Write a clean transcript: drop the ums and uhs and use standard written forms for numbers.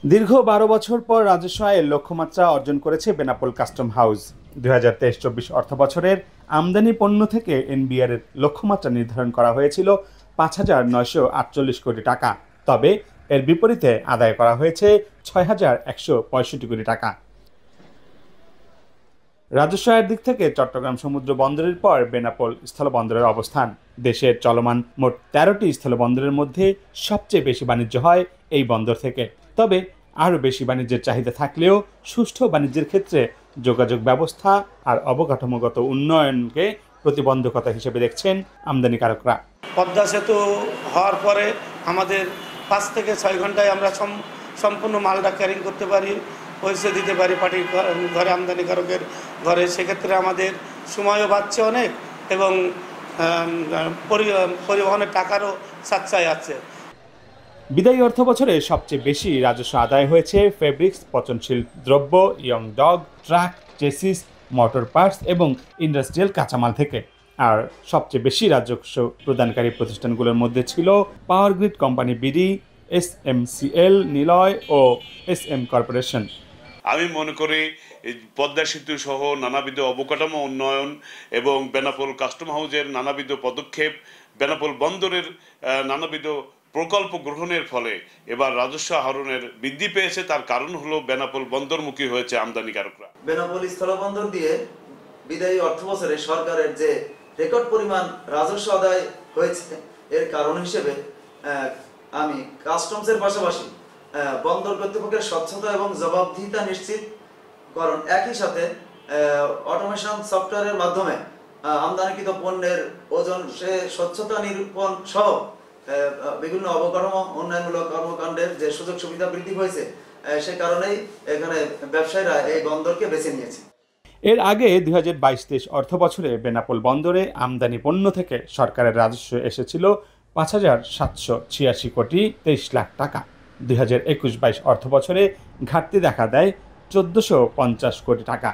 দীর্ঘ ১২ বছর পর রাজস্ব আয়ের লক্ষ্যমাত্রা অর্জন করেছে বেনাপোল কাস্টম হাউস। ২০২৩-২৪ অর্থবছরের আমদানি পণ্য থেকে এনবিআর এর লক্ষ্যমাত্রা নির্ধারণ করা হয়েছিল ৫,৯৪৮ কোটি টাকা। তবে এর বিপরীতে আদায় করা হয়েছে ৬,১৬৫ কোটি টাকা। রাজস্ব আয়ের দিক থেকে চট্টগ্রাম সমুদ্র বন্দরের পর বেনাপোল স্থলবন্দরের অবস্থান। দেশের চলমান মোট ১৩টি স্থলবন্দরের মধ্যে সবচেয়ে বেশি বাণিজ্য হয় এই বন্দর থেকে। তবে আরও বেশি বাণিজ্যের চাহিদা থাকলেও সুষ্ঠু বাণিজ্যের ক্ষেত্রে যোগাযোগ ব্যবস্থা আর অবকাঠামোগত উন্নয়নকে প্রতিবন্ধকতা হিসেবে দেখছেন আমদানিকারকরা। পদ্মা সেতু হওয়ার পরে আমাদের ৫ থেকে ৬ ঘন্টায় আমরা সম্পূর্ণ মালটা ক্যারিং করতে পারি, পৌঁছে দিতে পারি পার্টির ঘরে, আমদানিকারকের ঘরে। সেক্ষেত্রে আমাদের সময়ও বাঁচছে অনেক এবং পরিবহনের টাকারও সাশ্রয় আছে। বিদায়ী অর্থ বছরে সবচেয়ে বেশি রাজস্ব আদায় হয়েছে ফেব্রিক্স, পচনশীল দ্রব্য, young dog, truck, chassis, motor parts এবং ইন্ডাস্ট্রিয়াল কাঁচামাল থেকে। আর সবচেয়ে বেশি রাজস্ব প্রদানকারী প্রতিষ্ঠানগুলোর মধ্যে ছিল power grid company BD, এসএমসিএল, Niloy ও এসএম কর্পোরেশন। আমি মনে করি পদ্মা সেতু সহ নানাবিধ অবকাঠামো উন্নয়ন এবং বেনাপোল কাস্টম হাউসের নানাবিধ পদক্ষেপ, বেনাপোল বন্দরের নানাবিধ প্রকল্প গ্রহণের ফলে এবার রাজস্ব আহরণের বৃদ্ধি পেয়েছে। তার কারণ হলো বেনাপোল বন্দরমুখী হয়েছে আমদানিকারকরা। বেনাপোল স্থলবন্দর দিয়ে বিদায়ী অর্থবছরে সরকারের যে রেকর্ড পরিমাণ রাজস্ব আদায় হয়েছে, এর কারণ হিসেবে আমি কাস্টমসের পাশাপাশি বন্দর কর্তৃপক্ষের স্বচ্ছতা এবং জবাবদিহিতা নিশ্চিতকরণ, একই সাথে অটোমেশন সফটওয়্যারের মাধ্যমে আমদানিকৃত পণ্যের ওজন, সে স্বচ্ছতা নিরূপণ সহ বিভিন্ন অবকাঠামো উন্নয়নমূলক কর্মকাণ্ডের যে সুযোগ সুবিধা বৃদ্ধি হয়েছে, সে কারণেই এখানে ব্যবসায়ীরা এই বন্দরকে বেছে নিয়েছে। এর আগে ২০২২-২৩ অর্থ বছরে বেনাপোল বন্দরে আমদানি পণ্য থেকে সরকারের রাজস্ব এসেছিল ৫,৭৮৬ কোটি ২৩ লাখ টাকা। ২০২১-২২ অর্থ বছরে ঘাটতি দেখা দেয় ১৪৫০ কোটি টাকা।